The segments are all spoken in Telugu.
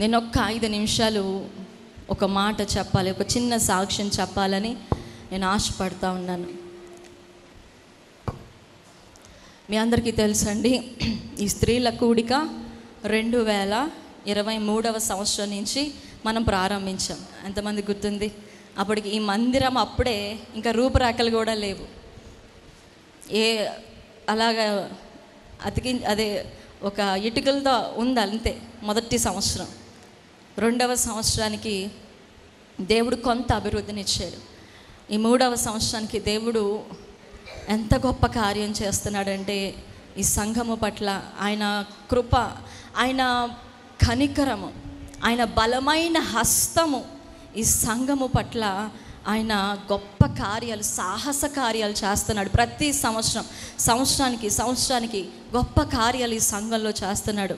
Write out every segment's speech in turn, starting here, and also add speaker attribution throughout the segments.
Speaker 1: నేను ఒక్క 5 నిమిషాలు ఒక మాట చెప్పాలి, ఒక చిన్న సాక్ష్యం చెప్పాలని నేను ఆశపడతా ఉన్నాను. మీ అందరికీ తెలుసండి, ఈ స్త్రీల కూడిక 2023వ సంవత్సరం నుంచి మనం ప్రారంభించాం. ఎంతమంది గుర్తుంది? అప్పటికి ఈ మందిరం అప్పుడే ఇంకా రూపురేఖలు కూడా లేవు. అలాగా అదే ఒక ఇటుకలతో ఉంది అంతే మొదటి సంవత్సరం. 2వ సంవత్సరానికి దేవుడు కొంత అభివృద్ధినిచ్చాడు. ఈ 3వ సంవత్సరానికి దేవుడు ఎంత గొప్ప కార్యం చేస్తున్నాడంటే, ఈ సంఘము పట్ల ఆయన కృప, ఆయన కనికరము, ఆయన బలమైన హస్తము ఈ సంఘము పట్ల ఆయన గొప్ప కార్యాలు, సాహస కార్యాలు చేస్తున్నాడు. ప్రతి సంవత్సరానికి గొప్ప కార్యాలు ఈ సంఘంలో చేస్తున్నాడు.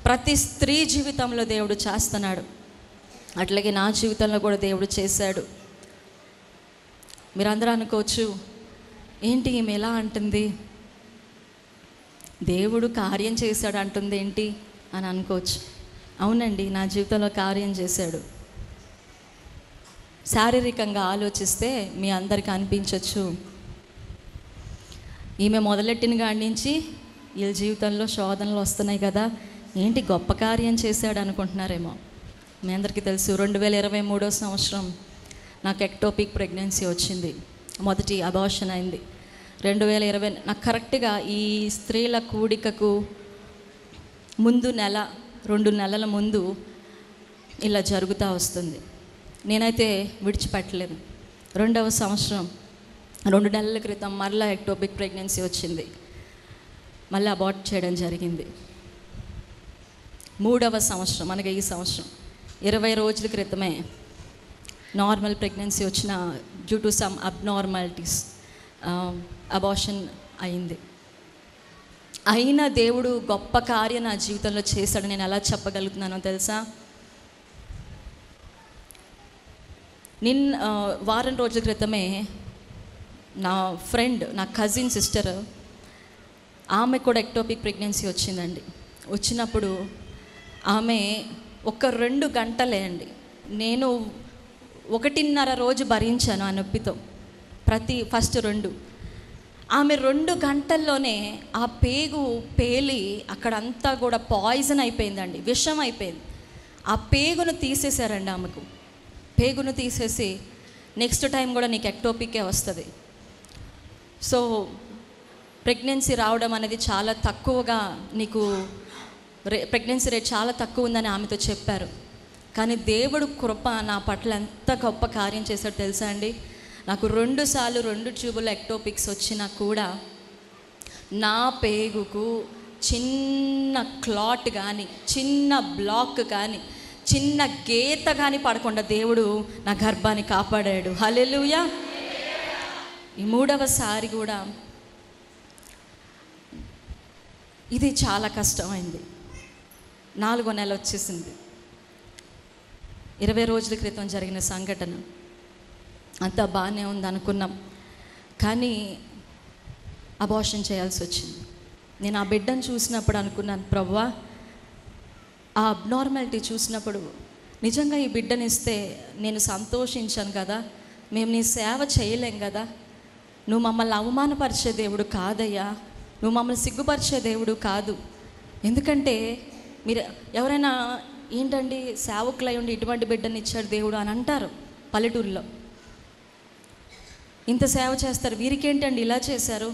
Speaker 1: ప్రతి స్త్రీ జీవితంలో దేవుడు చేస్తున్నాడు. అట్లాగే నా జీవితంలో కూడా దేవుడు చేశాడు. మీరందరూ అనుకోవచ్చు, ఏంటి ఈమె ఎలా అంటుంది, దేవుడు కార్యం చేశాడు అంటుంది ఏంటి అని అనుకోవచ్చు. అవునండి, నా జీవితంలో కార్యం చేశాడు. శారీరకంగా ఆలోచిస్తే మీ అందరికీ అనిపించవచ్చు, ఈమె మొదలెట్టిన కాడి నుంచి వీళ్ళ జీవితంలో శోధనలు వస్తున్నాయి కదా, ఏంటి గొప్ప కార్యం చేశాడు అనుకుంటున్నారేమో. మీ అందరికీ తెలుసు, 2023వ సంవత్సరం నాకు ఎక్టోపిక్ ప్రెగ్నెన్సీ వచ్చింది. మొదటి అబార్షన్ అయింది 2020. నాకు కరెక్ట్గా ఈ స్త్రీల కూడికకు ముందు 2 నెలల ముందు ఇలా జరుగుతూ వస్తుంది. నేనైతే విడిచిపెట్టలేదు. 2వ సంవత్సరం 2 నెలల క్రితం మరలా ఎక్టోపిక్ ప్రెగ్నెన్సీ వచ్చింది. మళ్ళీ అబార్ట్ చేయడం జరిగింది. 3వ సంవత్సరం, మనకి ఈ సంవత్సరం 20 రోజుల క్రితమే నార్మల్ ప్రెగ్నెన్సీ వచ్చిన due to some abnormalities abortion అయింది. అయినా దేవుడు గొప్ప కార్యం నా జీవితంలో చేశాడు. నేను ఎలా చెప్పగలుగుతున్నానో తెలుసా? వారం రోజుల క్రితమే నా ఫ్రెండ్, నా కజిన్ సిస్టర్, ఆమె కూడా ఎక్టోపిక్ ప్రెగ్నెన్సీ వచ్చిందండి. వచ్చినప్పుడు ఆమె 2 గంటలే అండి, నేను 1.5 రోజు భరించాను ఆ నొప్పితో. ఫస్ట్ 2, ఆమె 2 గంటల్లోనే ఆ పేగు పేలి అక్కడంతా కూడా పాయిజన్ అయిపోయిందండి, విషం అయిపోయింది. ఆ పేగును తీసేశారండి. ఆమెకు పేగును తీసేసి నెక్స్ట్ టైం కూడా నీకు ఎక్టోపికే వస్తుంది, సో ప్రెగ్నెన్సీ రావడం అనేది చాలా తక్కువగా, నీకు ప్రెగ్నెన్సీ రేట్ చాలా తక్కువ ఉందని ఆమెతో చెప్పారు. కానీ దేవుడు కృప నా పట్ల ఎంత గొప్ప కార్యం చేశాడు తెలుసా అండి? నాకు 2 సార్లు 2 ట్యూబుల ఎక్టోపిక్స్ వచ్చినా కూడా నా పేగుకు చిన్న క్లాట్ కానీ, చిన్న బ్లాక్ కానీ, చిన్న గీత కానీ పడకుండా దేవుడు నా గర్భాన్ని కాపాడాడు. హల్లెలూయా. ఈ 3వ సారి కూడా ఇది చాలా కష్టమైంది. 4వ నెల వచ్చేసింది. 20 రోజుల క్రితం జరిగిన సంఘటన. అంతా బాగానే ఉంది అనుకున్నాం, కానీ అబార్షన్ చేయాల్సి వచ్చింది. నేను ఆ బిడ్డను చూసినప్పుడు అనుకున్నాను, ప్రభువా, ఆ అబ్నార్మాలిటీ చూసినప్పుడు నిజంగా ఈ బిడ్డనిస్తే నేను సంతోషించాను కదా, మేము నీ సేవ చేయలేం కదా, నువ్వు మమ్మల్ని అవమానపరిచే దేవుడు కాదయ్యా, నువ్వు మమ్మల్ని సిగ్గుపరిచే దేవుడు కాదు. ఎందుకంటే మీరు ఎవరైనా ఏంటండి సేవకులై ఉండి ఇటువంటి బిడ్డని ఇచ్చాడు దేవుడు అని అంటారు పల్లెటూరులో. ఇంత సేవ చేస్తారు, వీరికేంటండి ఇలా చేశారు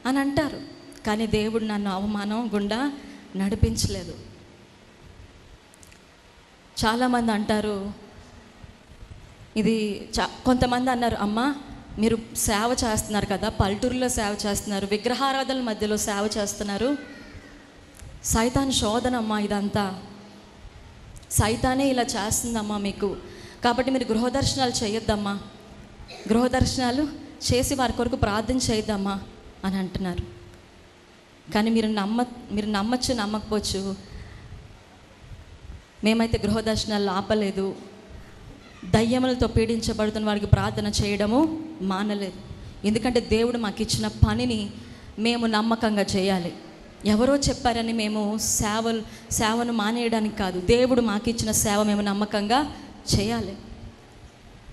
Speaker 1: అని అంటారు. కానీ దేవుడు నన్ను అవమానం గుండా నడిపించలేదు. చాలామంది అంటారు, ఇది కొంతమంది అన్నారు, అమ్మ మీరు సేవ చేస్తున్నారు కదా, పల్లెటూరులో సేవ చేస్తున్నారు, విగ్రహారాధనల మధ్యలో సేవ చేస్తున్నారు, సైతాన్ శోధనమ్మా ఇదంతా, సైతానే ఇలా చేస్తుందమ్మా మీకు, కాబట్టి మీరు గృహదర్శనాలు చేయొద్దమ్మా, గృహదర్శనాలు చేసి వారి కొరకు ప్రార్థన చేయొద్దమ్మా అని అంటున్నారు. కానీ మీరు నమ్మచ్చు నమ్మకపోవచ్చు, మేమైతే గృహదర్శనాలు ఆపలేదు, దయ్యములతో పీడించబడుతున్న వారికి ప్రార్థన చేయడము మానలేదు. ఎందుకంటే దేవుడు మాకు ఇచ్చిన పనిని మేము నమ్మకంగా చేయాలి. ఎవరో చెప్పారని మేము సేవను మానేయడానికి కాదు, దేవుడు మాకు ఇచ్చిన సేవ మేము నమ్మకంగా చేయాలి.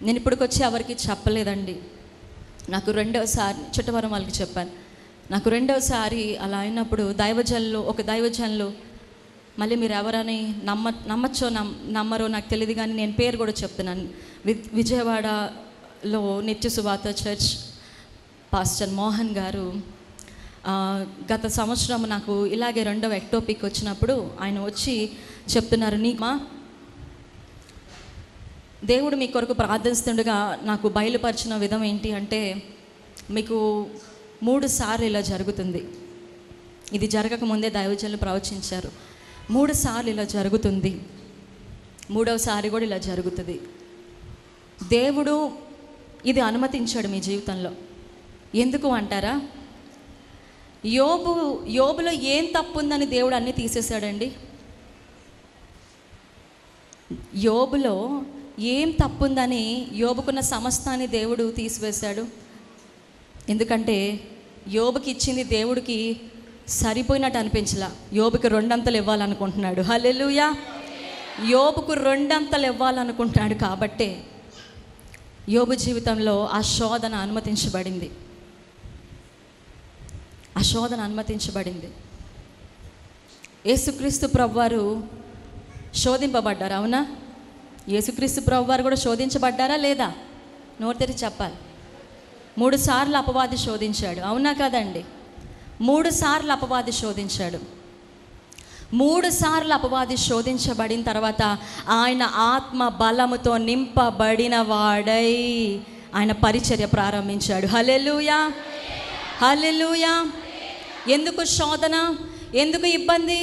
Speaker 1: నేను ఇప్పటికొచ్చి ఎవరికి చెప్పలేదండి. నాకు రెండవసారి చుట్టవరం వాళ్ళకి చెప్పాను. నాకు రెండవసారి అలా అయినప్పుడు ఒక దైవజనులు మళ్ళీ మీరు ఎవరని నమ్మచ్చో నమ్మరో నాకు తెలియదు, కానీ నేను పేరు కూడా చెప్తున్నాను. విజయవాడలో నిత్య సువార్త చర్చ్ పాస్టర్ మోహన్ గారు గత సంవత్సరం నాకు ఇలాగే రెండవ ఎక్టోపిక్ వచ్చినప్పుడు ఆయన వచ్చి చెప్తున్నారు, దేవుడు మీ కొరకు ప్రార్థిస్తుండగా నాకు బయలుపరిచిన విధం ఏంటి అంటే, మీకు 3 సార్లు ఇలా జరుగుతుంది. ఇది జరగకముందే దైవజనులు ప్రవచించారు. 3 సార్లు ఇలా జరుగుతుంది, 3వసారి కూడా ఇలా జరుగుతుంది. దేవుడు ఇది అనుమతించాడు మీ జీవితంలో. ఎందుకు అంటారా? యోబులో ఏం తప్పు ఉందని దేవుడు అన్నీ తీసేశాడండి. యోబులో ఏం తప్పుందని యోబుకున్న సమస్తాన్ని దేవుడు తీసివేశాడు. ఎందుకంటే యోబుకి ఇచ్చింది దేవుడికి సరిపోయినట్టు అనిపించలా. యోబుకి 2 అంతలు ఇవ్వాలనుకుంటున్నాడు. హల్లెలూయా. యోబుకు 2 అంతలు ఇవ్వాలనుకుంటున్నాడు. కాబట్టే యోబు జీవితంలో ఆ శోధన అనుమతించబడింది. యేసుక్రీస్తు ప్రభువారు శోధింపబడ్డారు, అవునా? యేసుక్రీస్తు ప్రభువారు కూడా శోధించబడ్డారా లేదా? నోరు తెరిచి చెప్పాలి. 3 సార్లు అపవాది శోధించాడు, అవునా కదండి? 3 సార్లు అపవాది శోధించాడు. 3 సార్లు అపవాది శోధించబడిన తర్వాత ఆయన ఆత్మ బలముతో నింపబడిన వాడై ఆయన పరిచర్య ప్రారంభించాడు. హల్లెలూయా, హల్లెలూయా. ఎందుకు శోధన, ఎందుకు ఇబ్బంది?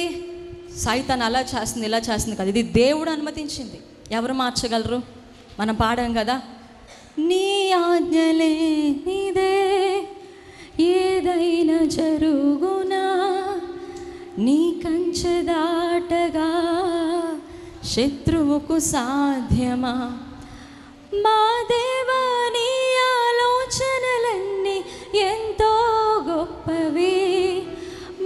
Speaker 1: సైతాన్ అలా చేస్తుంది, ఇలా చేస్తుంది కదా, ఇది దేవుడు అనుమతించింది. ఎవరు మార్చగలరు? మనం పాడాం కదా, నీ ఆజ్ఞలే నీదే, ఏదైనా జరుగునా, నీ కంచె దాటగా శత్రువుకు సాధ్యమా? మా దేవా, నీ ఆలోచనలన్నీ ఎంతో గొప్పవి,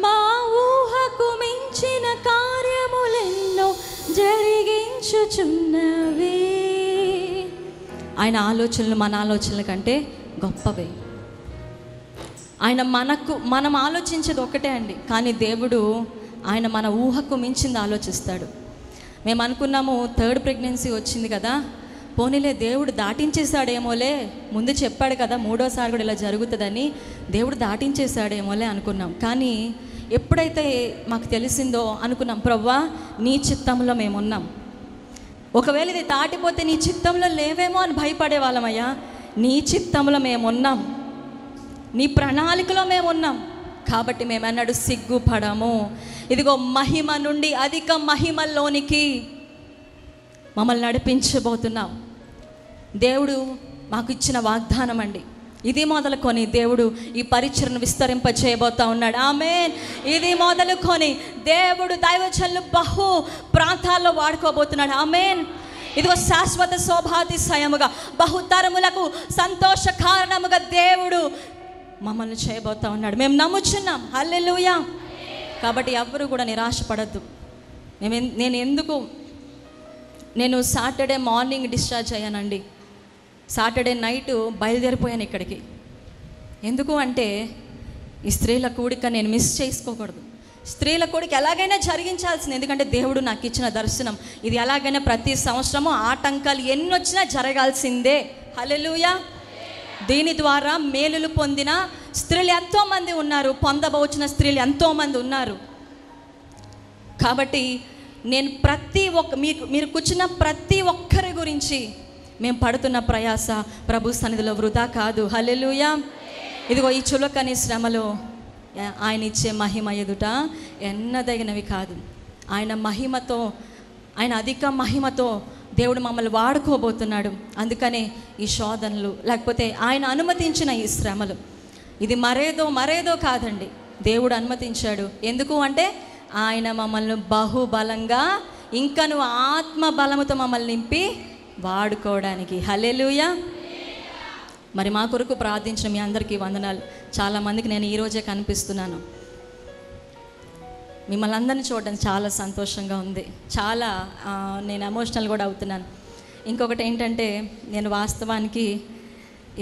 Speaker 1: మా ఊహకు మించిన కార్యములెన్నో జరిగించుచున్నవి. ఆయన ఆలోచనలు మన ఆలోచనల కంటే గొప్పవే. మనం ఆలోచించేది ఒకటే అండి, కానీ దేవుడు ఆయన మన ఊహకు మించింది ఆలోచిస్తాడు. మేము అనుకున్నాము 3rd ప్రెగ్నెన్సీ వచ్చింది కదా, పోనీలే దేవుడు దాటించేశాడేమోలే, ముందు చెప్పాడు కదా 3వసారి కూడా ఇలా జరుగుతుందని, దేవుడు దాటించేశాడేమోలే అనుకున్నాం. కానీ ఎప్పుడైతే మాకు తెలిసిందో అనుకున్నాం, ప్రభువా నీ చిత్తంలో మేమున్నాం. ఒకవేళ ఇది దాటిపోతే నీ చిత్తంలో లేవేమో అని భయపడే వాళ్ళమయ్యా. నీ చిత్తంలో మేమున్నాం, నీ ప్రణాళికలో మేమున్నాం. కాబట్టి మేమన్నాడు, సిగ్గుపడము. ఇదిగో మహిమ నుండి అధిక మహిమల్లోనికి మమ్మల్ని నడిపించబోతున్నాం. దేవుడు మాకు ఇచ్చిన వాగ్దానం అండి. ఇది మొదలుకొని దేవుడు ఈ పరిచర్ను విస్తరింపచేయబోతా ఉన్నాడు. ఆమేన్. ఇది మొదలుకొని దేవుడు దైవజనులు బహు ప్రాంతాల్లో వాడుకోబోతున్నాడు. ఆమేన్. ఇదిగో శాశ్వత శోభాతిశయముగా బహుతరములకు సంతోష కారణముగా దేవుడు మమ్మల్ని చేయబోతా ఉన్నాడు. మేము నమ్ముచున్నాం. హల్లెలూయా. కాబట్టి ఎవ్వరూ కూడా నిరాశపడద్దు. నేను సాటర్డే మార్నింగ్ డిశ్చార్జ్ అయ్యానండి. సాటర్డే నైట్ బయలుదేరిపోయాను ఇక్కడికి. ఎందుకు అంటే ఈ స్త్రీల కూడిక నేను మిస్ చేసుకోకూడదు. స్త్రీల కూడిక ఎలాగైనా జరిగించాల్సింది, ఎందుకంటే దేవుడు నాకు ఇచ్చిన దర్శనం. ఇది ఎలాగైనా ప్రతి సంవత్సరము ఆటంకాలు ఎన్నొచ్చినా జరగాల్సిందే. హల్లెలూయా. దీని ద్వారా మేలులు పొందిన స్త్రీలు ఎంతోమంది ఉన్నారు, పొందబోచిన స్త్రీలు ఎంతోమంది ఉన్నారు. కాబట్టి నేను మీరు కూర్చున్న ప్రతి ఒక్కరి గురించి మేము పడుతున్న ప్రయాస ప్రభు సన్నిధిలో వృధా కాదు. హల్లెలూయా. ఇదిగో ఈ చులకని శ్రమలో ఆయన ఇచ్చే మహిమ ఎదుట ఎన్నదగినవి కాదు. ఆయన మహిమతో, ఆయన అధిక మహిమతో దేవుడు మమ్మల్ని వాడుకోబోతున్నాడు. అందుకనే ఈ శోధనలు, లేకపోతే ఆయన అనుమతించిన ఈ శ్రమలు, ఇది మరేదో కాదండి, దేవుడు అనుమతించాడు. ఎందుకు అంటే ఆయన మమ్మల్ని బహుబలంగా ఇంకను ఆత్మ బలముతో మమ్మల్ని నింపి వాడుకోవడానికి. హల్లెలూయా. మరి మా కొరకు ప్రార్థించిన మీ అందరికీ వందనాలు. చాలామందికి నేను ఈరోజే కనిపిస్తున్నాను. మిమ్మల్ని అందరినీ చూడడం చాలా సంతోషంగా ఉంది. చాలా నేను ఎమోషనల్ కూడా అవుతున్నాను. ఇంకొకటి ఏంటంటే, నేను వాస్తవానికి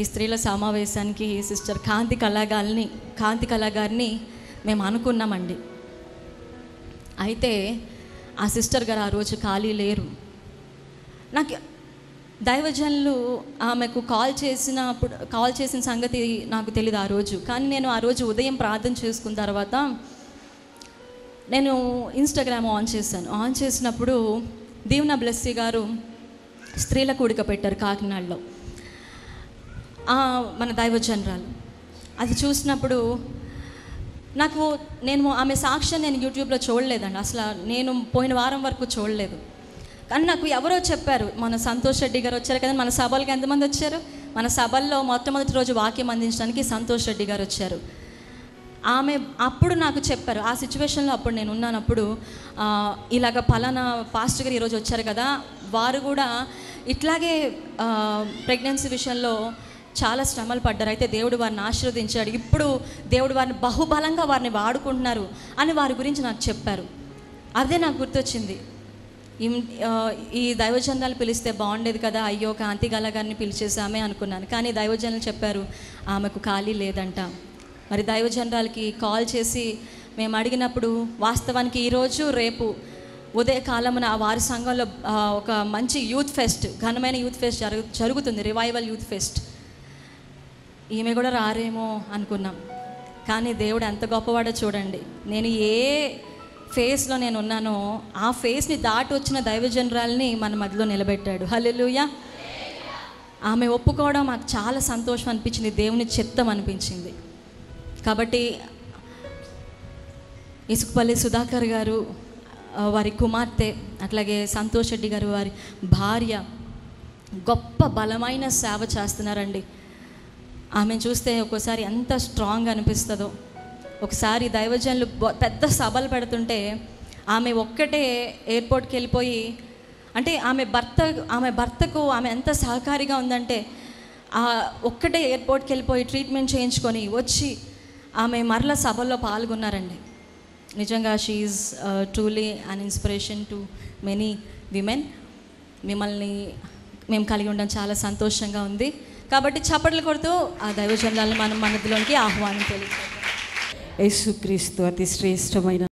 Speaker 1: ఈ స్త్రీల సమావేశానికి సిస్టర్ కాంతి కళాగారిని మేము అనుకున్నామండి. అయితే ఆ సిస్టర్ గారు ఆ రోజు ఖాళీ లేరు. నాకు దైవజనులు ఆమెకు కాల్ చేసిన సంగతి నాకు తెలియదు ఆ రోజు. కానీ నేను ఆ రోజు ఉదయం ప్రార్థన చేసుకున్న తర్వాత నేను ఇన్స్టాగ్రామ్ ఆన్ చేసినప్పుడు దీవెన బ్లెస్సీ గారు స్త్రీల కూడిక పెట్టారు కాకినాడలో, మన దైవజనరాలు. అది చూసినప్పుడు నేను ఆమె సాక్ష్యం నేను యూట్యూబ్లో చూడలేదండి. అసలు నేను పోయిన వారం వరకు చూడలేదు. కానీ నాకు ఎవరో చెప్పారు, మన సంతోష్ రెడ్డి గారు వచ్చారు కదా, మన సభలకు ఎంతమంది వచ్చారు? మన సభల్లో మొట్టమొదటి రోజు వాక్యం అందించడానికి సంతోష్ రెడ్డి గారు వచ్చారు. ఆమె అప్పుడు నాకు చెప్పారు, ఆ సిచ్యువేషన్లో అప్పుడు నేను ఉన్నానప్పుడు, ఇలాగ పలానా పాస్టర్ గారు ఈరోజు వచ్చారు కదా, వారు కూడా ఇట్లాగే ప్రెగ్నెన్సీ విషయంలో చాలా శ్రమలు పడ్డారు. అయితే దేవుడు వారిని ఆశీర్వదించాడు, ఇప్పుడు దేవుడు వారిని బహుబలంగా వారిని వాడుకుంటున్నారు అని వారి గురించి నాకు చెప్పారు. అదే నాకు గుర్తొచ్చింది, ఈ దైవజనాలు పిలిస్తే బాగుండేది కదా, అయ్యో కాంతి కళాగారిని పిలిచేసామే అనుకున్నాను. కానీ దైవజనులు చెప్పారు ఆమెకు ఖాళీ లేదంట. మరి దైవజనరాలకి కాల్ చేసి మేము అడిగినప్పుడు, వాస్తవానికి ఈరోజు రేపు ఉదయకాలమున వారి సంఘంలో ఒక మంచి యూత్ ఫెస్ట్, ఘనమైన యూత్ ఫెస్ట్ జరుగుతుంది, రివైవల్ యూత్ ఫెస్ట్. ఈమె కూడా రారేమో అనుకున్నాం. కానీ దేవుడు ఎంత గొప్పవాడో చూడండి. నేను ఏ ఫేస్లో నేను ఉన్నానో ఆ ఫేస్ని దాటి వచ్చిన దైవజనరాల్ని మన మధ్యలో నిలబెట్టాడు. హల్లెలూయా. ఆమె ఒప్పుకోవడం మాకు చాలా సంతోషం అనిపించింది, దేవుని చిత్తం అనిపించింది. కాబట్టి ఇసుకపల్లి సుధాకర్ గారు, వారి కుమార్తె, అట్లాగే సంతోష్ రెడ్డి గారు వారి భార్య గొప్ప బలమైన సేవ చేస్తున్నారండి. ఆమెను చూస్తే ఒక్కోసారి ఎంత స్ట్రాంగ్ అనిపిస్తుందో. ఒకసారి దైవజనులు పెద్ద సభలు పెడుతుంటే ఆమె ఒక్కటే ఎయిర్పోర్ట్కి వెళ్ళిపోయి, అంటే ఆమె భర్తకు ఆమె ఎంత సహకారిగా ఉందంటే, ఒక్కటే ఎయిర్పోర్ట్కి వెళ్ళిపోయి ట్రీట్మెంట్ చేయించుకొని వచ్చి ఆమె మరల సభల్లో పాల్గొన్నారండి. నిజంగా she is truly an inspiration to many women. మిమ్మల్ని మేము కలిగి ఉండడం చాలా సంతోషంగా ఉంది. కాబట్టి చప్పట్లు కొడుతూ ఆ దైవజనులను మనం మనలోనికి ఆహ్వానం తెలియజేద్దాం.
Speaker 2: యేసుక్రీస్తు అతి శ్రేష్టమైన